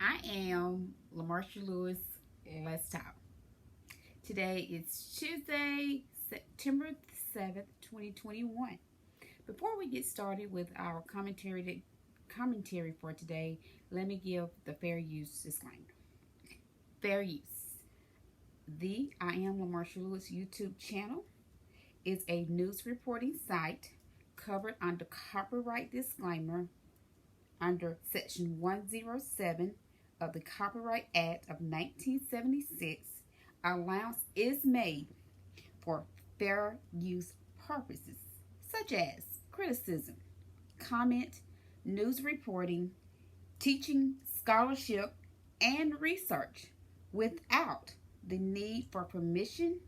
I am LaMarsha Lewis. Let's talk. Today is Tuesday, September 7th, 2021. Before we get started with our commentary for today, let me give the fair use disclaimer. Fair use. The I Am LaMarsha Lewis YouTube channel is a news reporting site covered under copyright disclaimer under Section 107 of the Copyright Act of 1976. Allowance is made for fair use purposes such as criticism, comment, news reporting, teaching, scholarship, and research without the need for permission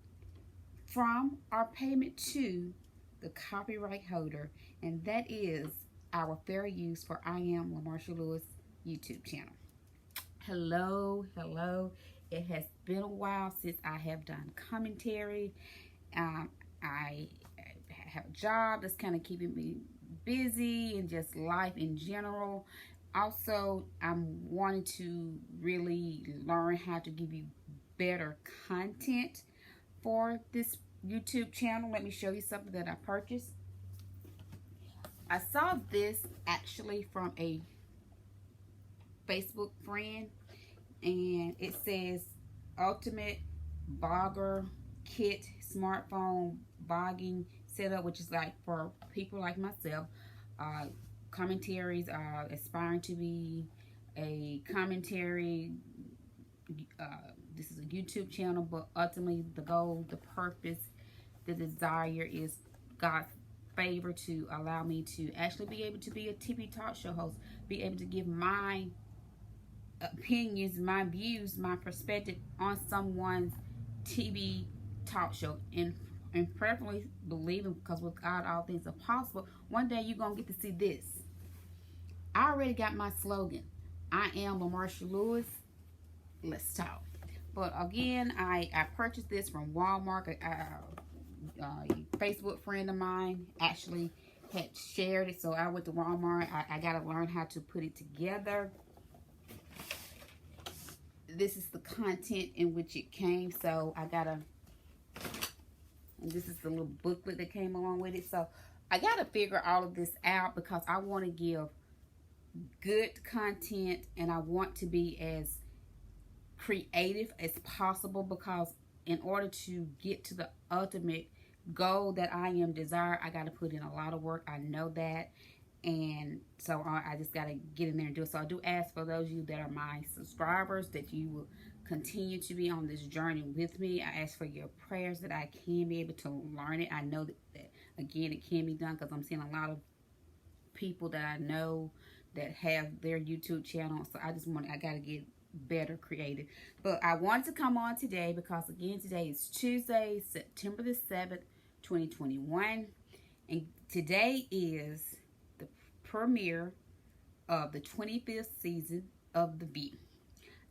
from or payment to the copyright holder, and that is our fair use for I Am LaMarsha Lewis YouTube channel. Hello. It has been a while since I have done commentary. I have a job that's kind of keeping me busy and just life in general. Also, I'm wanting to really learn how to give you better content for this YouTube channel. Let me show you something that I purchased. I saw this actually from a Facebook friend, and it says Ultimate Blogger Kit Smartphone Blogging Setup, which is like for people like myself, commentaries, aspiring to be a commentary. This is a YouTube channel, but ultimately the goal, the purpose, the desire is God's favor to allow me to actually be able to be a TV talk show host, be able to give my opinions, my views, my perspective on someone's TV talk show, and preferably believing, because with God all things are possible. One day you're gonna get to see this. I already got my slogan. I am LaMarsha Lewis. Let's talk. But again, I purchased this from Walmart. A Facebook friend of mine actually had shared it, so I went to Walmart. I got to learn how to put it together. This is the content in which it came, so and this is the little booklet that came along with it. So I got to figure all of this out because I want to give good content, and I want to be as creative as possible, because in order to get to the ultimate goal that I am desire, I got to put in a lot of work. I know that, and so I just got to get in there and do it. So I do ask for those of you that are my subscribers that you will continue to be on this journey with me. I ask for your prayers that I can be able to learn it. I know that again, it can be done, because I'm seeing a lot of people that I know that have their YouTube channel. So I got to get better creative. But I want to come on today because again, today is Tuesday, September the 7th, 2021, and today is the premiere of the 25th season of The View.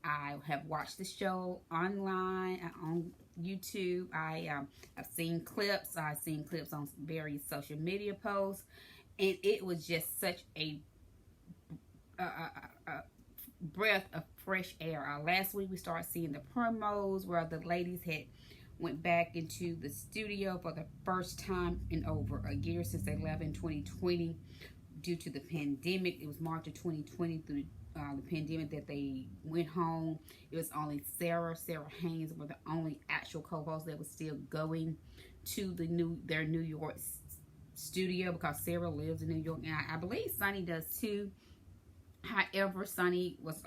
I have watched the show online on YouTube. I've seen clips. I've seen clips on various social media posts, and it was just such a breath of fresh air. Last week we started seeing the promos where the ladies had went back into the studio for the first time in over a year, since they left in 2020 due to the pandemic. It was March of 2020 through the pandemic that they went home. It was only Sara Haines were the only actual co-hosts that was still going to their New York studio, because Sara lives in New York, and I believe Sunny does too. However, Sunny was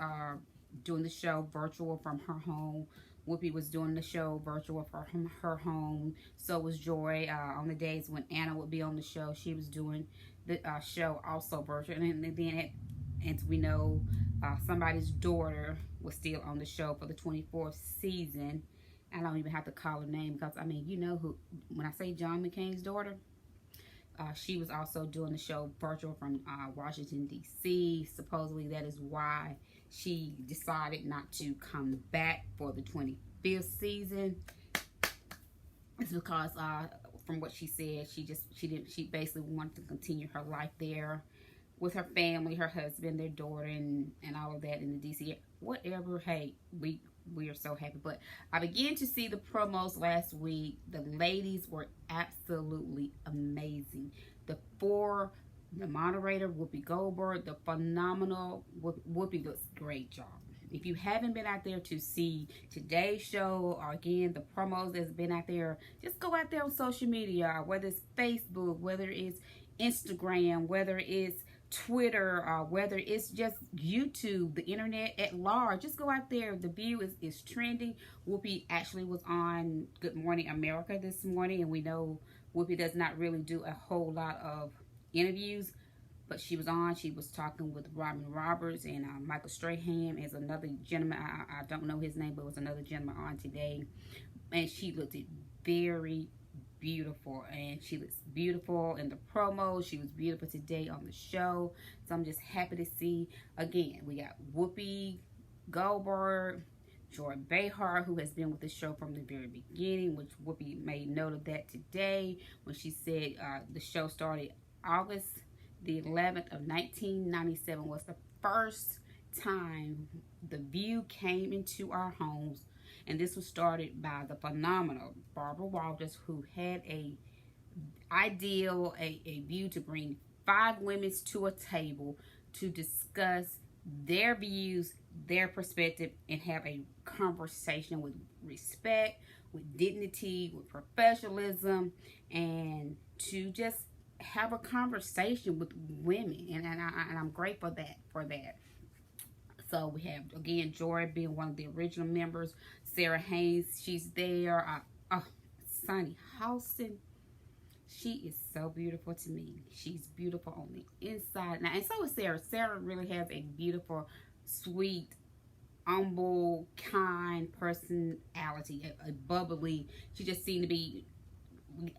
doing the show virtual from her home. Whoopi was doing the show virtual from her home. So was Joy. On the days when Anna would be on the show, she was doing the show also virtual. And then, as we know, somebody's daughter was still on the show for the 24th season. I don't even have to call her name, because, I mean, you know who, when I say John McCain's daughter, she was also doing the show virtual from Washington, D.C. Supposedly that is why she decided not to come back for the 25th season. It's because from what she said, she basically wanted to continue her life there with her family, her husband, their daughter, and all of that in the DC, whatever. Hey, we are so happy. But I began to see the promos last week. The ladies were absolutely amazing. The moderator, Whoopi Goldberg, the phenomenal Whoopi does a great job. If you haven't been out there to see today's show, or again, the promos that's been out there, just go out there on social media, whether it's Facebook, whether it's Instagram, whether it's Twitter, or whether it's just YouTube, the internet at large. Just go out there. The View is trending. Whoopi actually was on Good Morning America this morning, and we know Whoopi does not really do a whole lot of interviews, but she was talking with Robin Roberts and Michael Strahan as another gentleman. I don't know his name, but it was another gentleman on today, and she looked very beautiful, and she looks beautiful in the promo. She was beautiful today on the show, so I'm just happy to see. Again, we got Whoopi Goldberg, Joy Behar, who has been with the show from the very beginning, which Whoopi made note of that today when she said the show started August the 11th of 1997 was the first time The View came into our homes, and this was started by the phenomenal Barbara Walters, who had a view to bring 5 women to a table to discuss their views, their perspective, and have a conversation with respect, with dignity, with professionalism, and to just have a conversation with women, and I'm grateful for that. So we have, again, Joy being one of the original members, Sara Haines, she's there. Sunny Halston, she is so beautiful to me. She's beautiful on the inside now, and so is Sara. Sara really has a beautiful, sweet, humble, kind personality, a bubbly. She just seemed to be.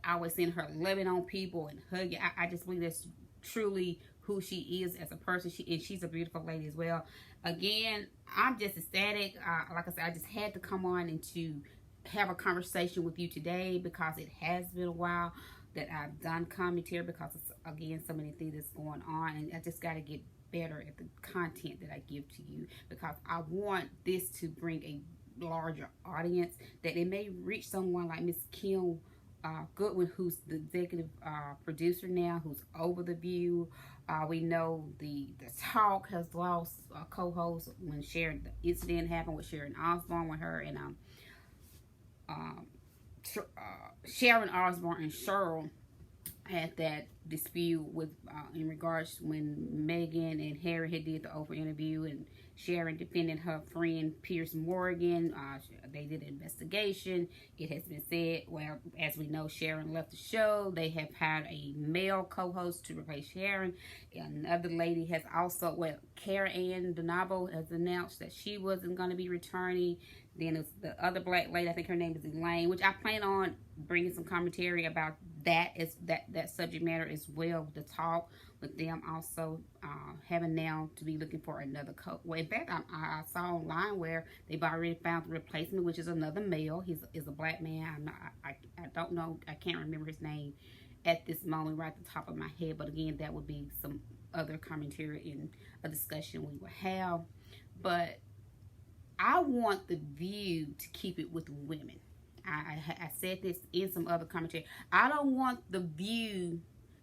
I always seeing her loving on people and hugging. I just believe that's truly who she is as a person. She's a beautiful lady as well. Again, I'm just ecstatic. Like I said, I just had to come on and to have a conversation with you today, because it has been a while that I've done commentary, because it's, again, so many things that's going on, and I just got to get better at the content that I give to you, because I want this to bring a larger audience, that it may reach someone like Miss Kim Goodwin, who's the executive producer now, who's over The View. We know the Talk has lost a co-host when the incident happened with Sharon Osbourne, with her and Sharon Osbourne and Cheryl had that dispute with in regards when Meghan and Harry had did the Oprah interview, and Sharon defended her friend Piers Morgan. They did an investigation. It has been said, well, as we know, Sharon left the show. They have hired a male co-host to replace Sharon. Another lady has also, Cara Ann Donabo has announced that she wasn't going to be returning. Then it's the other black lady, I think her name is Elaine, which I plan on bringing some commentary about that subject matter as well, with the Talk, with them also having now to be looking for another in fact, I saw online where they've already found the replacement, which is another male. He's a black man. I don't know, I can't remember his name at this moment right at the top of my head, but again, that would be some other commentary in a discussion we will have. But I want The View to keep it with women. I said this in some other commentary. I don't want The View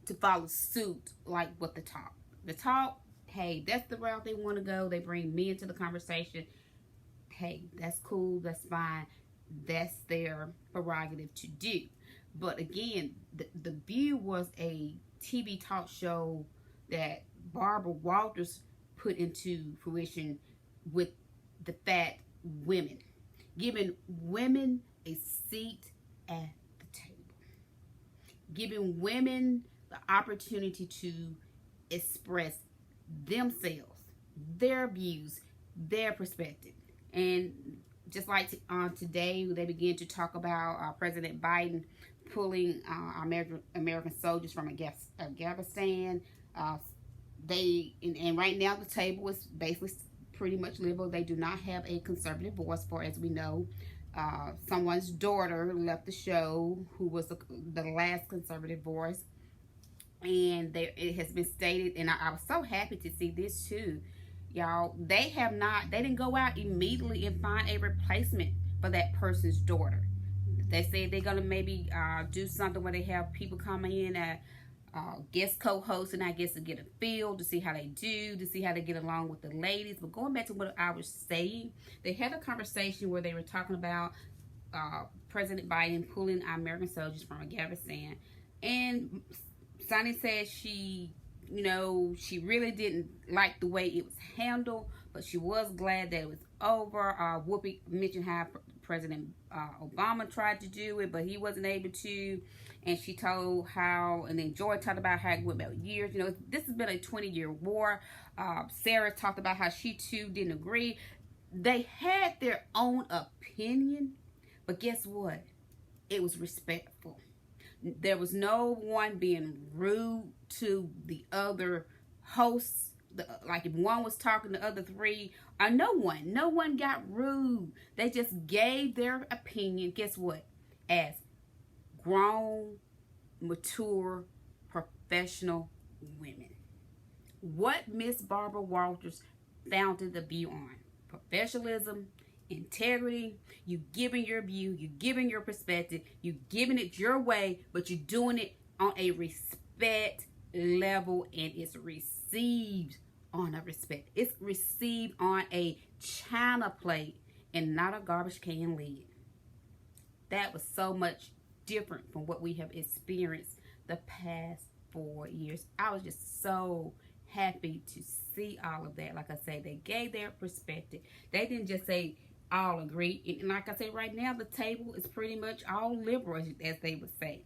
to follow suit like with the Talk. The Talk, hey, that's the route they want to go. They bring men into the conversation. Hey, that's cool. That's fine. That's their prerogative to do. But again, the View was a TV talk show that Barbara Walters put into fruition with the fact women, giving women a seat at the table, giving women the opportunity to express themselves, their views, their perspective. And just like today, they began to talk about President Biden pulling American soldiers from Afghanistan. And right now the table is basically pretty much liberal. They do not have a conservative voice, for, as we know, someone's daughter left the show who was the last conservative voice. And it has been stated, and I was so happy to see this too, y'all, they didn't go out immediately and find a replacement for that person's daughter. They say they're gonna maybe do something where they have people coming in at guest co-hosts, and I guess to get a feel to see how they do, to see how they get along with the ladies. But going back to what I was saying, they had a conversation where they were talking about President Biden pulling our American soldiers from Afghanistan, and Sonny said she really didn't like the way it was handled, but she was glad that it was over. Whoopi mentioned how President Obama tried to do it, but he wasn't able to. And she told how, and then Joy talked about how it went about years. This has been a 20-year war. Sarah talked about how she too didn't agree. They had their own opinion, but guess what? It was respectful. There was no one being rude to the other hosts. Like if one was talking to the other three, or no one got rude. They just gave their opinion. Guess what? As grown, mature, professional women. What Miss Barbara Walters founded the view on: professionalism, integrity. You giving your view, you giving your perspective, you giving it your way, but you're doing it on a respect level, and it's received on a respect. It's received on a china plate and not a garbage can lid. That was so much different from what we have experienced the past 4 years. I was just so happy to see all of that. Like I say, they gave their perspective. They didn't just say all agree. And like I say, right now the table is pretty much all liberal, as they would say.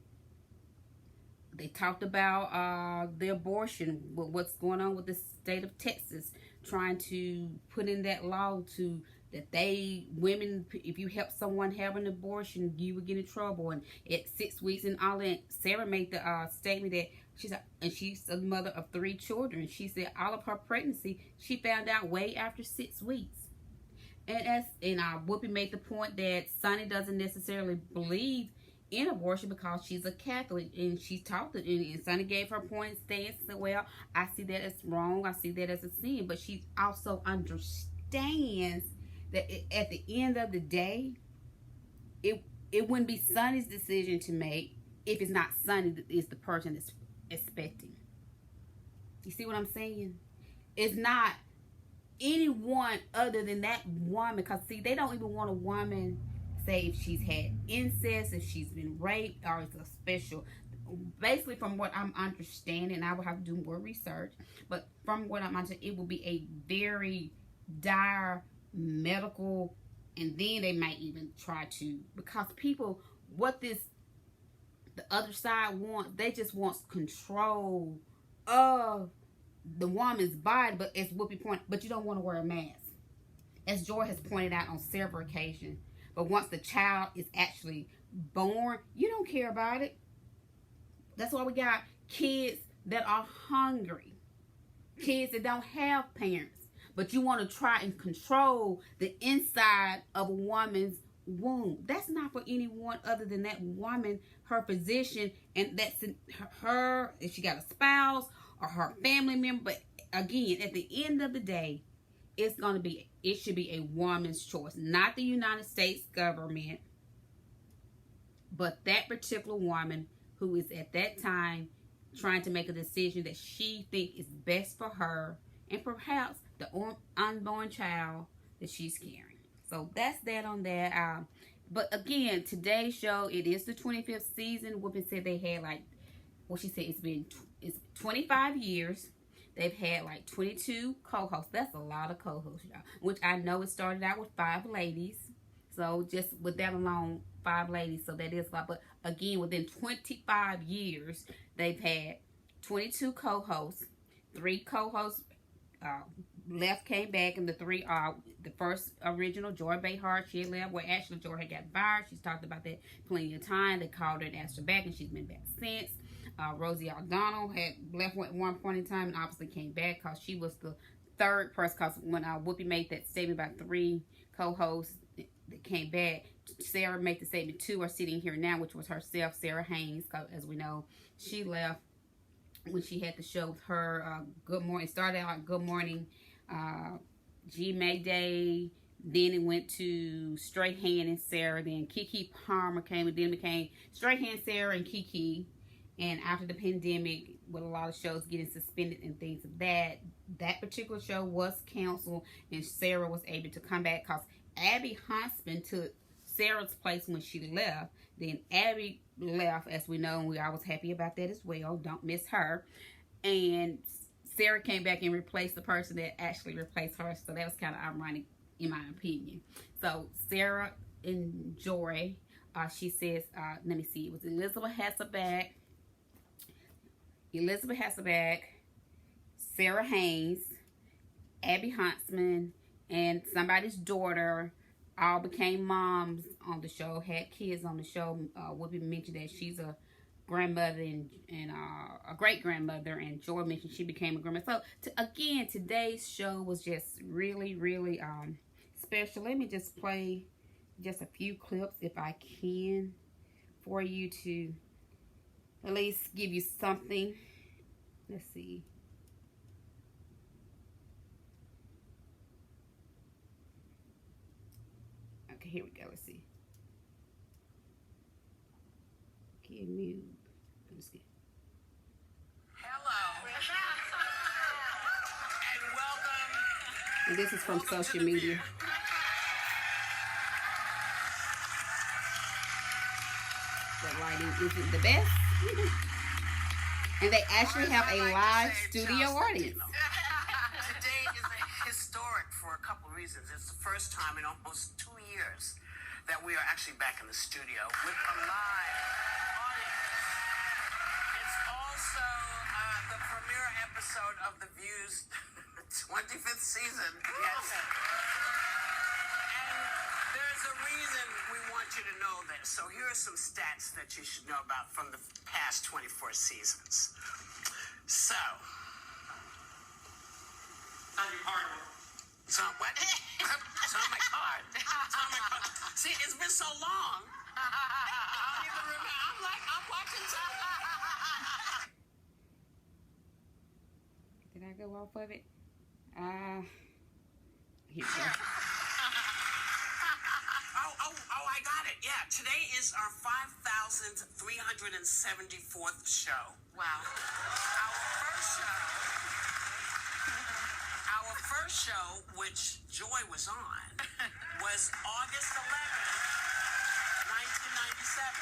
They talked about the abortion, what's going on with the state of Texas, trying to put in that law to that women, if you help someone have an abortion, you would get in trouble. And at 6 weeks and all that, Sarah made the statement that she's a mother of 3 children. She said all of her pregnancy she found out way after 6 weeks. And Whoopi made the point that Sonny doesn't necessarily believe in abortion because she's a Catholic, and she talked to, and Sonny gave her point stance. Said, well, I see that as wrong. I see that as a sin, but she also understands that at the end of the day, it wouldn't be Sonny's decision to make if it's not Sonny that is the person that's expecting. You see what I'm saying? It's not anyone other than that woman, because see, they don't even want a woman, say if she's had incest, if she's been raped, or it's a special. Basically, from what I'm understanding, I will have to do more research, but from what I'm understanding, it will be a very dire medical, and then they might even try to, because people, what the other side wants, they just want control of the woman's body. But as Whoopi pointed, but you don't want to wear a mask, as Joy has pointed out on several occasions. But once the child is actually born, you don't care about it. That's why we got kids that are hungry, kids that don't have parents, but you want to try and control the inside of a woman's womb. That's not for anyone other than that woman, her physician, and that's her, if she got a spouse or her family member. But again, at the end of the day, it should be a woman's choice, not the United States government, but that particular woman who is at that time trying to make a decision that she thinks is best for her and perhaps the unborn child that she's carrying. So that's that on that. But again, today's show, it is the 25th season. Whoopi said they had she said it's 25 years. They've had 22 co-hosts. That's a lot of co-hosts, y'all. Which I know it started out with 5 ladies. So just with that alone, 5 ladies. So that is a lot. But again, within 25 years, they've had 22 co-hosts. 3 co-hosts left, came back, and the 3 are the first original, Joy Behar. She had left. Well, actually, Joy had got fired. She's talked about that plenty of time. They called her and asked her back, and she's been back since. Rosie O'Donnell had left at one point in time and obviously came back because she was the 3rd person. Because when Whoopi made that statement about 3 co-hosts that came back, Sarah made the statement 2 are sitting here now, which was herself, Sara Haines. As we know, she left when she had the show with her Good Morning. It started out Good Morning G Mayday. Then it went to Straight Hand and Sarah. Then Keke Palmer came, and then it became Straight Hand, Sarah, and Keke. And after the pandemic, with a lot of shows getting suspended and things of that particular show was canceled, and Sarah was able to come back because Abby Huntsman took Sarah's place when she left. Then Abby left, as we know, and we always happy about that as well. Don't miss her. And Sarah came back and replaced the person that actually replaced her. So that was kind of ironic, in my opinion. So Sarah and Joy, she says, let me see, it was Elizabeth Hasselbeck, Sara Haines, Abby Huntsman, and somebody's daughter all became moms on the show, had kids on the show. Whoopi mentioned that she's a grandmother and a great-grandmother, and Joy mentioned she became a grandmother. So, again, today's show was just really, really special. Let me just play just a few clips, if I can, for you to at least give you something. Let's see. Okay, here we go. Let's see. Okay, mute. Let's see. Hello. And welcome. And this is from social media. The lighting isn't the best. And they actually have a live studio audience. Today is historic for a couple of reasons. It's the first time in almost 2 years that we are actually back in the studio with a live audience. It's also the premiere episode of The View's 25th season. Yes. And there's a reason we want you to know this. So here are some stats that you should know about from the past 24 seasons. So, on your card. it's on what? It's on my card. It's on my card. See, it's been so long. I don't even remember. I'm watching something. Did I go off of it? Here we go. Oh, I got it. Yeah, today is our 5,374th show. Wow. Our first show, which Joy was on, was August 11th, 1997.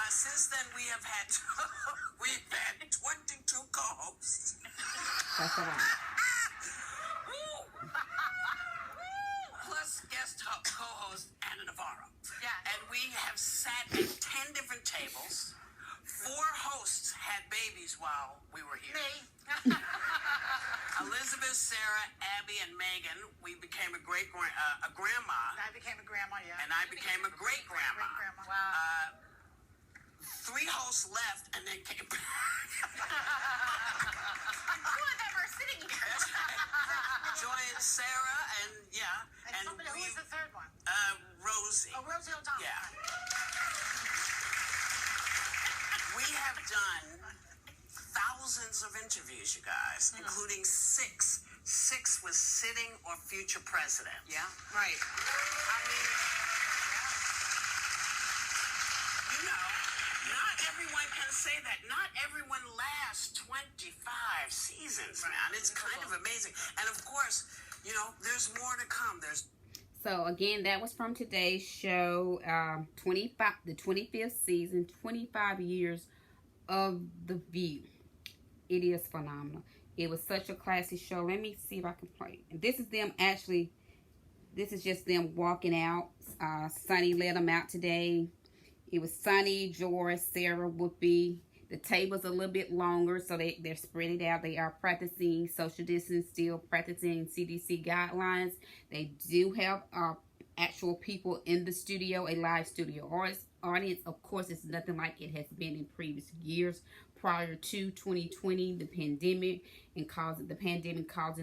Since then, we have had 22 co-hosts. That's a lot. Plus guest co-host Anna Navarro. Yeah. And we have sat at 10 different tables. 4 hosts had babies while we were here. Me. Elizabeth, Sarah, Abby, and Megan, we became a grandma. I became a grandma, yeah. And I became a great-grandma. Great-grandma. Wow. 3 hosts left and then came back. Two of them are sitting here. Joy and Sarah, and yeah. And somebody, who was the third one? Rosie. Oh, Rosie O'Donnell. Yeah. We have done thousands of interviews, you guys, including 6. 6 with sitting or future presidents. Yeah, right. I mean, you know, not everyone can say that. Not everyone lasts 25 seasons, man. It's kind of amazing. And of course, you know, there's more to come. So again, that was from today's show, the 25th season, 25 years of The View. It is phenomenal. It was such a classy show. Let me see if I can play it. And this is them actually, this is just them walking out. Sunny let them out today. It was Sunny, Joy, Sarah, Whoopi. The table's a little bit longer, so they're spread it out. They are practicing social distance, still practicing CDC guidelines. They do have actual people in the studio, a live studio audience. Of course, it's nothing like it has been in previous years prior to 2020, the pandemic, and causing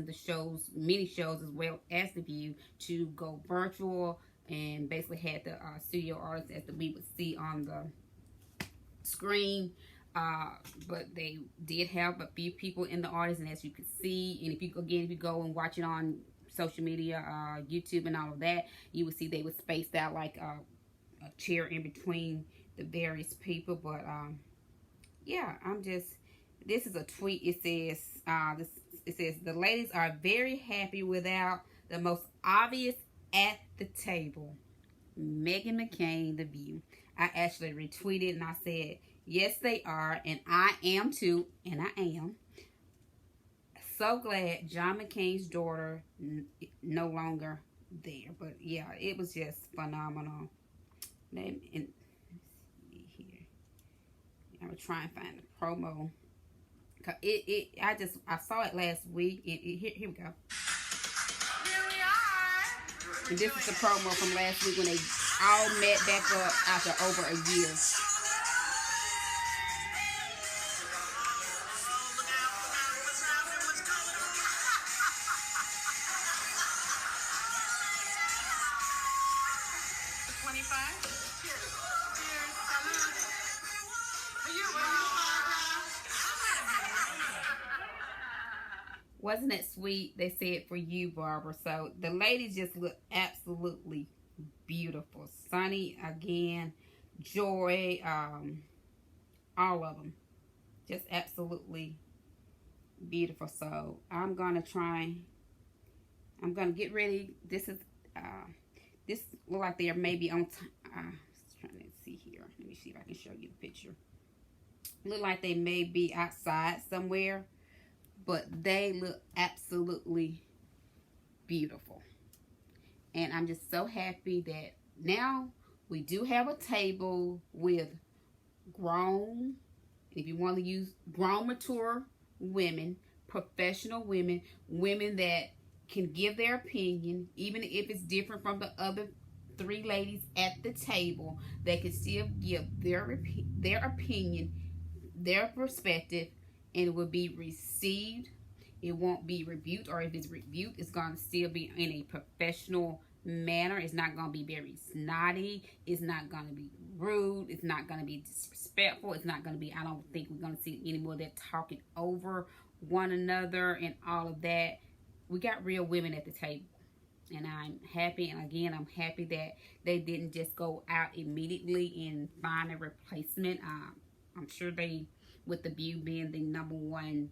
the shows, many shows as well as The View, to go virtual, and basically had the studio audience as we would see on the screen. But they did have a few people in the audience, and as you can see, and if you go and watch it on social media, YouTube and all of that, you will see they were spaced out like a chair in between the various people. But yeah, this is a tweet. It says the ladies are very happy without the most obvious at the table, Meghan McCain, The View. I actually retweeted and I said, yes, they are, and I am too, and I am. So glad John McCain's daughter no longer there. But yeah, it was just phenomenal. Let's see here. I'm gonna try and find the promo. I saw it last week. Here we go. Here we are. And this is the promo from last week when they all met back up after over a year. Wasn't it sweet? They said for you, Barbara. So the ladies just look absolutely beautiful. Sunny again, Joy, all of them, just absolutely beautiful. So I'm gonna get ready. This look like they are maybe on. Trying to see here. Let me see if I can show you the picture. Look like they may be outside somewhere, but they look absolutely beautiful. And I'm just so happy that now we do have a table with grown, if you want to use grown, mature women, professional women, women that can give their opinion, even if it's different from the other three ladies at the table. They can still give their opinion, their perspective, and it will be received. It won't be rebuked, or if it's rebuked, it's going to still be in a professional manner. It's not going to be very snotty. It's not going to be rude. It's not going to be disrespectful. It's not going to be, I don't think we're going to see any more of that talking over one another and all of that. We got real women at the table. And I'm happy, and again, I'm happy that they didn't just go out immediately and find a replacement. I'm sure with The View being the #1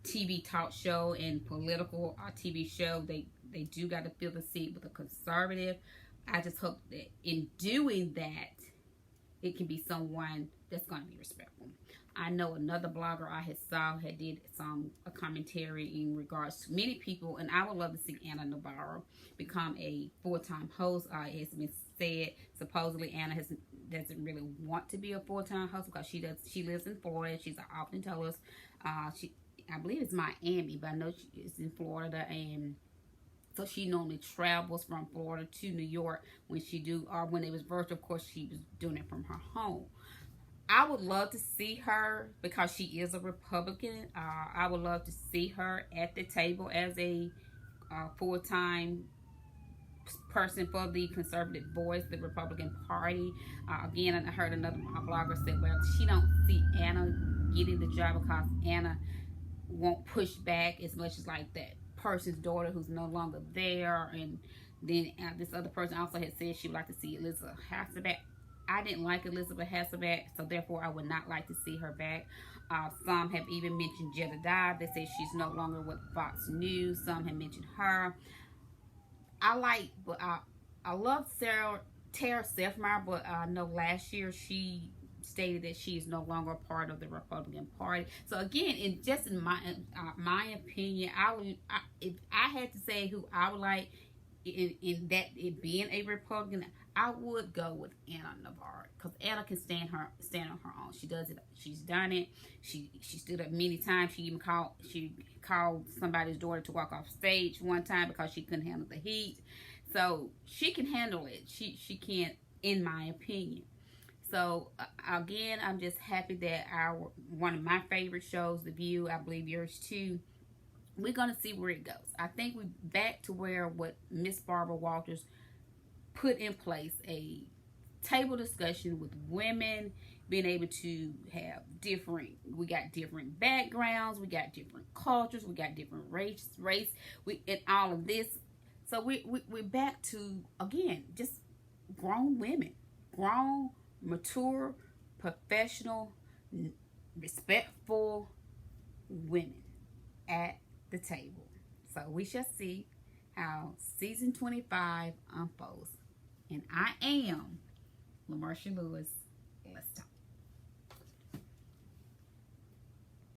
TV talk show and political TV show, they do got to fill the seat with a conservative. I just hope that in doing that, it can be someone that's going to be respectful. I know another blogger I had did a commentary in regards to many people, and I would love to see Anna Navarro become a full-time host. It's been said supposedly Anna doesn't really want to be a full-time host because she lives in Florida. She's often told us I believe it's Miami, but I know she is in Florida, and so she normally travels from Florida to New York when it was virtual. Of course, she was doing it from her home. I would love to see her, because she is a Republican. I would love to see her at the table as a full-time person for the conservative voice, the Republican Party. Again, I heard another blogger say, well, she don't see Anna getting the job because Anna won't push back as much as like that person's daughter who's no longer there. And then this other person also had said she would like to see Elizabeth Hasselbeck. I didn't like Elizabeth Hasselbeck, so therefore I would not like to see her back. Some have even mentioned Jedediah. They say she's no longer with Fox News. Some have mentioned her. I love Tara Sefmeyer, but I know last year she stated that she is no longer part of the Republican Party. So again, in my opinion, if I had to say who I would like in that it being a Republican, I would go with Anna Navarro, because Anna can stand on her own. She does it. She's done it. She stood up many times. She even called somebody's daughter to walk off stage one time because she couldn't handle the heat. So she can handle it. She can, in my opinion. So again, I'm just happy that one of my favorite shows, The View, I believe yours too, we're gonna see where it goes. I think we're back to where what Miss Barbara Walters put in place, a table discussion with women being able to have we got different backgrounds, we got different cultures, we got different race, and all of this. So we're back to, again, just grown women, grown, mature, professional, respectful women at the table. So we shall see how season 25 unfolds. And I am LaMarsha Lewis. Let's talk.